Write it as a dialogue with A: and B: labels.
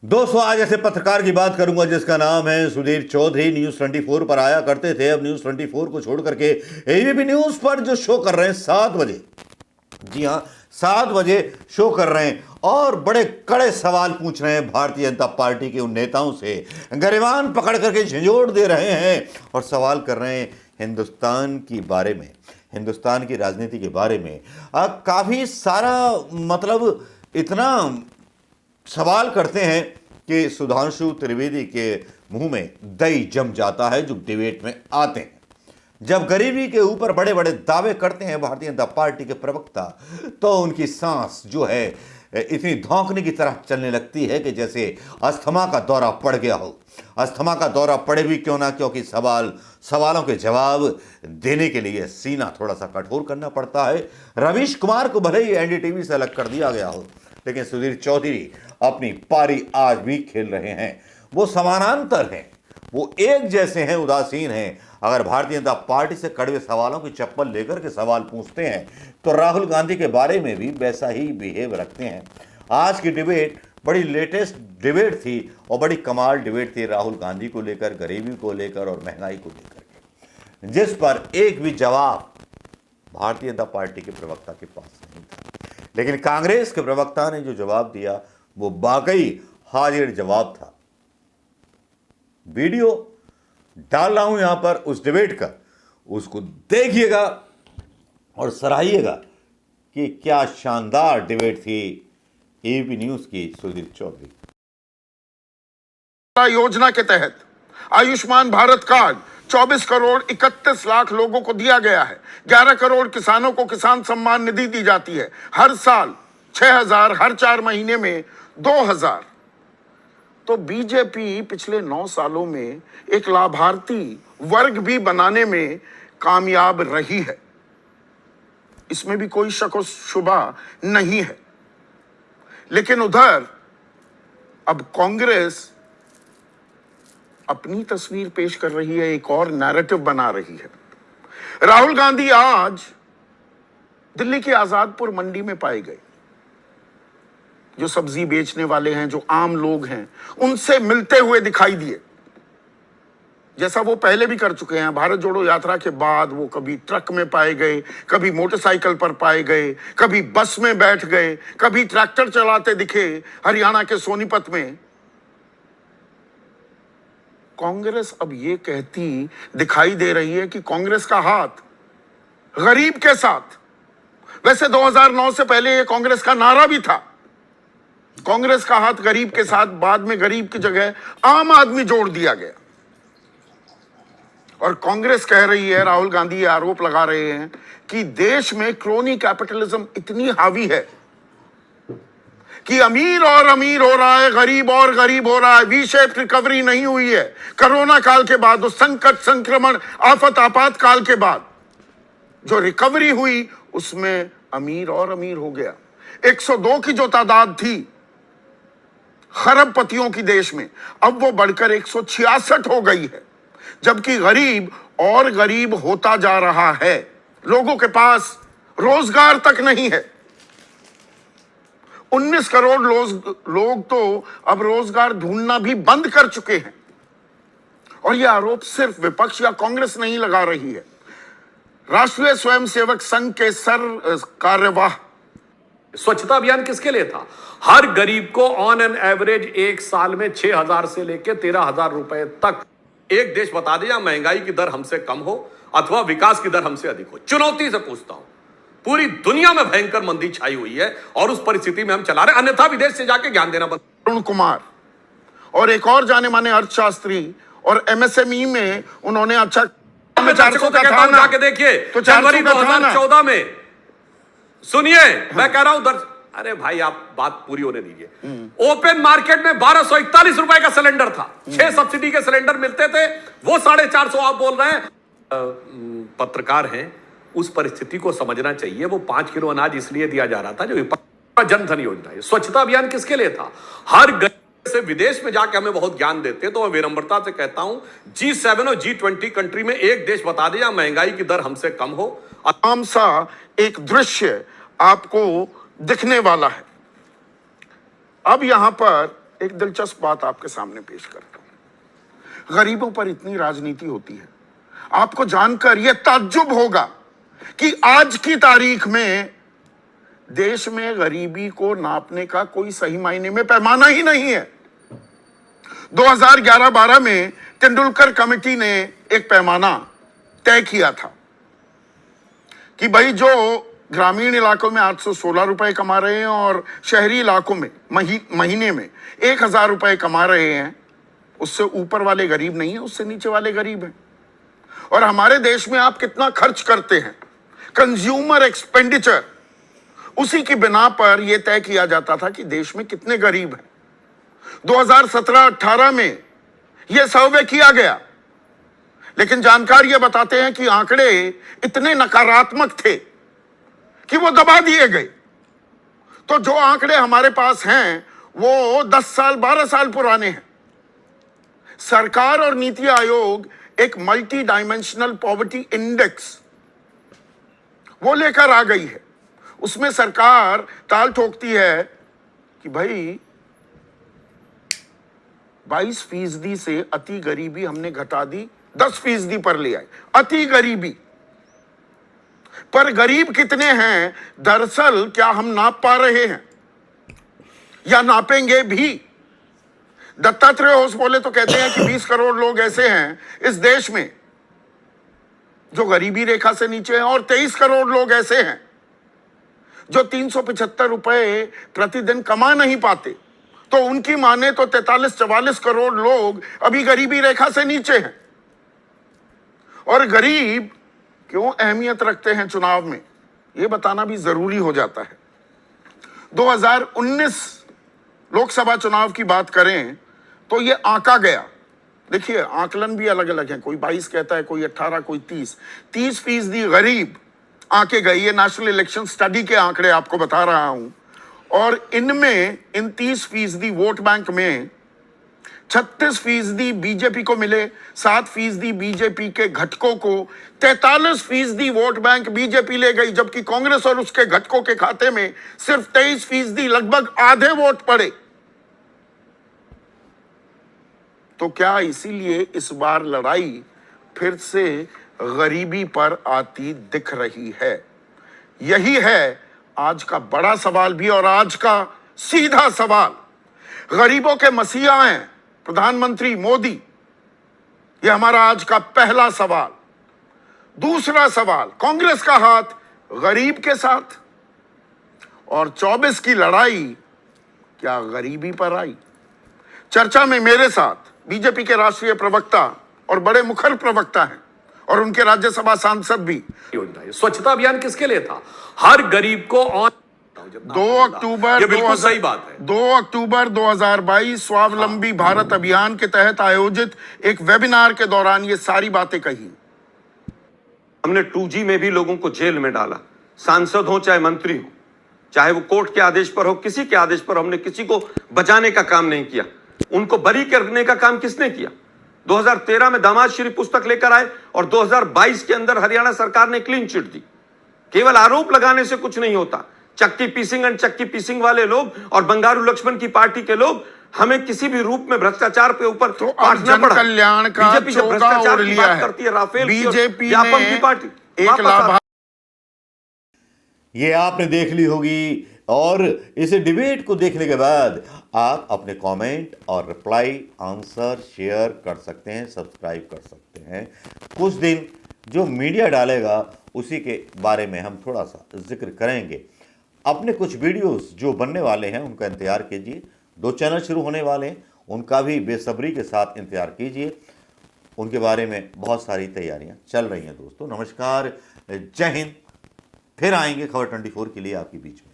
A: दोस्तों, आज ऐसे पत्रकार की बात करूंगा जिसका नाम है सुधीर चौधरी। न्यूज 24 पर आया करते थे, अब न्यूज 24 को छोड़ करके एबीपी न्यूज पर जो शो कर रहे हैं 7 बजे, जी हां 7 बजे शो कर रहे हैं और बड़े कड़े सवाल पूछ रहे हैं भारतीय जनता पार्टी के उन नेताओं से, गरिमान पकड़ करके झंझोड़ दे रहे हैं और सवाल कर रहे हैं हिंदुस्तान की बारे में, हिंदुस्तान की राजनीति के बारे में। काफी सारा मतलब इतना सवाल करते हैं कि सुधांशु त्रिवेदी के मुंह में दही जम जाता है जो डिबेट में आते हैं। जब गरीबी के ऊपर बड़े बड़े दावे करते हैं भारतीय जनता पार्टी के प्रवक्ता, तो उनकी सांस जो है इतनी धौंकने की तरह चलने लगती है कि जैसे अस्थमा का दौरा पड़ गया हो। अस्थमा का दौरा पड़े भी क्यों ना, क्योंकि सवालों के जवाब देने के लिए सीना थोड़ा सा कठोर करना पड़ता है। रवीश कुमार को भले ही एनडीटीवी से अलग कर दिया गया हो, लेकिन सुधीर चौधरी अपनी पारी आज भी खेल रहे हैं। वो समानांतर हैं, वो एक जैसे हैं, उदासीन हैं। अगर भारतीय जनता पार्टी से कड़वे सवालों की चप्पल लेकर के सवाल पूछते हैं तो राहुल गांधी के बारे में भी वैसा ही बिहेव रखते हैं। आज की डिबेट बड़ी लेटेस्ट डिबेट थी और बड़ी कमाल डिबेट थी, राहुल गांधी को लेकर, गरीबी को लेकर और महंगाई को लेकर के, जिस पर एक भी जवाब भारतीय जनता पार्टी के प्रवक्ता के पास नहीं था। लेकिन कांग्रेस के प्रवक्ता ने जो जवाब दिया वो वाकई हाजिर जवाब था। वीडियो डाल रहा हूं यहां पर उस डिबेट का, उसको देखिएगा और सराहिएगा कि क्या शानदार डिबेट थी एबीपी न्यूज की सुधीर चौधरी।
B: योजना के तहत आयुष्मान भारत कार्ड 24 करोड़ 31 लाख लोगों को दिया गया है। 11 करोड़ किसानों को किसान सम्मान निधि दी जाती है। हर साल 6,000, हर 4 महीने में 2,000। तो बीजेपी पिछले 9 सालों में एक लाभार्थी वर्ग भी बनाने में कामयाब रही है, इसमें भी कोई शक और शुबा नहीं है। लेकिन उधर अब कांग्रेस अपनी तस्वीर पेश कर रही है, एक और नैरेटिव बना रही है। राहुल गांधी आज दिल्ली की आजादपुर मंडी में पाए गए। जो सब्जी बेचने वाले हैं, जो आम लोग हैं, उनसे मिलते हुए दिखाई दिए, जैसा वो पहले भी कर चुके हैं। भारत जोड़ो यात्रा के बाद वो कभी ट्रक में पाए गए, कभी मोटरसाइकिल पर पाए गए, कभी बस में बैठ गए, कभी ट्रैक्टर चलाते दिखे हरियाणा के सोनीपत में। कांग्रेस अब ये कहती दिखाई दे रही है कि कांग्रेस का हाथ गरीब के साथ, वैसे 2009 से पहले ये कांग्रेस का नारा भी था, कांग्रेस का हाथ गरीब के साथ। बाद में गरीब की जगह आम आदमी जोड़ दिया गया। और कांग्रेस कह रही है, राहुल गांधी ये आरोप लगा रहे हैं कि देश में क्रोनी कैपिटलिज्म इतनी हावी है कि अमीर और अमीर हो रहा है, गरीब और गरीब हो रहा है। वी शेप रिकवरी नहीं हुई है। कोरोना काल के बाद, उस संकट, संक्रमण, आफत, आपातकाल के बाद जो रिकवरी हुई, उसमें अमीर और अमीर हो गया। 102 की जो तादाद थी खरबपतियों की देश में, अब वो बढ़कर 166 हो गई है। जबकि गरीब और गरीब होता जा रहा है। लोगों के पास रोजगार तक नहीं है। 19 करोड़ लोग तो अब रोजगार ढूंढना भी बंद कर चुके हैं। और यह आरोप सिर्फ विपक्ष या कांग्रेस नहीं लगा रही है। राष्ट्रीय स्वयंसेवक संघ के कार्यवाह
C: स्वच्छता अभियान किसके लिए था? हर गरीब को ऑन एन एवरेज एक साल में 6,000 से लेकर 13,000 रुपए तक। एक देश बता दे जहां महंगाई की दर हमसे कम हो अथवा विकास की दर हमसे अधिक हो। चुनौती से पूछता हूं, पूरी दुनिया में भयंकर मंदी छाई हुई है और उस परिस्थिति में हम चला रहे, अन्यथा विदेश से जाके ज्ञान देना बंद।
B: अरुण कुमार और एक और जाने माने अर्थशास्त्री और एमएसएमई में उन्होंने अच्छा 400 का था ना,
C: जाके देखिए तो जनवरी 2014 में। सुनिए, मैं कह रहा हूं दर्ज, अरे भाई आप बात पूरी होने दीजिए। ओपन मार्केट में 1241 रुपए का सिलेंडर था। 6 सब्सिडी के सिलेंडर मिलते थे, वो 450 आप बोल रहे हैं। पत्रकार हैं, उस परिस्थिति को समझना चाहिए। वो 5 किलो अनाज इसलिए दिया जा रहा था जो जन धन योजना है। स्वच्छता अभियान किसके लिए था? हर गरीब से विदेश में जाके हमें बहुत ज्ञान देते हैं, तो मैं विनम्रता से कहता हूं G7 और G20 कंट्री में एक देश बता दे जहां महंगाई की दर हमसे कम हो।
B: आम सा एक दृश्य आपको दिखने वाला है। अब यहां पर एक दिलचस्प बात आपके सामने पेश करता हूं। गरीबों पर इतनी राजनीति होती है, आपको जानकर यह ताज्जुब होगा कि आज की तारीख में देश में गरीबी को नापने का कोई सही मायने में पैमाना ही नहीं है। 2011-12 में तेंदुलकर कमेटी ने एक पैमाना तय किया था कि भाई जो ग्रामीण इलाकों में 816 रुपए कमा रहे हैं और शहरी इलाकों में महीने में 1000 रुपए कमा रहे हैं, उससे ऊपर वाले गरीब नहीं है, उससे नीचे वाले गरीब हैं। और हमारे देश में आप कितना खर्च करते हैं, कंज्यूमर एक्सपेंडिचर, उसी की बिना पर यह तय किया जाता था कि देश में कितने गरीब हैं। 2017-18 में यह सर्वे किया गया, लेकिन जानकार यह बताते हैं कि आंकड़े इतने नकारात्मक थे कि वो दबा दिए गए। तो जो आंकड़े हमारे पास हैं वो 10 साल 12 साल पुराने हैं। सरकार और नीति आयोग एक मल्टी डायमेंशनल पॉवर्टी इंडेक्स वो लेकर आ गई है। उसमें सरकार ताल ठोकती है कि भाई 22% से अति गरीबी हमने घटा दी, 10% पर ले आए अति गरीबी। पर गरीब कितने हैं दरअसल क्या हम नाप पा रहे हैं या नापेंगे भी? दत्तात्रेय होश बोले तो कहते हैं कि 20 करोड़ लोग ऐसे हैं इस देश में जो गरीबी रेखा से नीचे हैं और 23 करोड़ लोग ऐसे हैं जो 375 रुपए प्रतिदिन कमा नहीं पाते। तो उनकी माने तो 43-44 करोड़ लोग अभी गरीबी रेखा से नीचे हैं। और गरीब क्यों अहमियत रखते हैं चुनाव में, यह बताना भी जरूरी हो जाता है। 2019 लोकसभा चुनाव की बात करें तो यह आंका गया। देखिए आकलन भी अलग अलग है, कोई 22 कहता है, कोई 18, कोई 30% गरीब आंके गए। ये नेशनल इलेक्शन स्टडी के आंकड़े आपको बता रहा हूं। और इनमें इन 30% वोट बैंक में 36% बीजेपी को मिले, 7% बीजेपी के घटकों को, 43% वोट बैंक बीजेपी ले गई, जबकि कांग्रेस और उसके घटकों के खाते में सिर्फ 23%, लगभग आधे वोट पड़े। तो क्या इसीलिए इस बार लड़ाई फिर से गरीबी पर आती दिख रही है? यही है आज का बड़ा सवाल भी और आज का सीधा सवाल। गरीबों के मसीहा हैं प्रधानमंत्री मोदी, यह हमारा आज का पहला सवाल। दूसरा सवाल, कांग्रेस का हाथ गरीब के साथ और 24 की लड़ाई क्या गरीबी पर आई? चर्चा में मेरे साथ बीजेपी के राष्ट्रीय प्रवक्ता और बड़े मुखर प्रवक्ता हैं और उनके राज्यसभा सांसद भी।
C: योजना स्वच्छता अभियान किसके लिए था? हर गरीब को ऑन
B: 2 अक्टूबर
C: ये बिल्कुल सही बात है।
B: 2 अक्टूबर 2022 स्वावलंबी भारत अभियान के तहत आयोजित एक वेबिनार के दौरान ये सारी बातें कही।
D: हमने 2G में भी लोगों को जेल में डाला, सांसद हो चाहे मंत्री हो, चाहे वो कोर्ट के आदेश पर हो, किसी के आदेश पर। हमने किसी को बचाने का काम नहीं किया, उनको बरी करने का काम किसने किया? 2013 में दामाद श्री पुस्तक लेकर आए और 2022 के अंदर हरियाणा सरकार ने क्लीन चिट दी। केवल आरोप लगाने से कुछ नहीं होता। चक्की पीसिंग वाले लोग और बंगारू लक्ष्मण की पार्टी के लोग हमें किसी भी रूप में भ्रष्टाचार पे ऊपर
B: तो कल्याण का
D: बीजेपी जो भ्रष्टाचार की बात करती है, राफेल
B: बीजेपी
D: व्यापम की पार्टी
B: एक लाभ।
A: ये आपने देख ली होगी और इसे डिबेट को देखने के बाद आप अपने कमेंट और रिप्लाई, आंसर शेयर कर सकते हैं, सब्सक्राइब कर सकते हैं। कुछ दिन जो मीडिया डालेगा उसी के बारे में हम थोड़ा सा जिक्र करेंगे। अपने कुछ वीडियोस जो बनने वाले हैं उनका इंतजार कीजिए। 2 चैनल शुरू होने वाले हैं, उनका भी बेसब्री के साथ इंतजार कीजिए। उनके बारे में बहुत सारी तैयारियां चल रही हैं। दोस्तों नमस्कार, जय हिंद। फिर आएंगे खबर 24 के लिए आपके बीच में।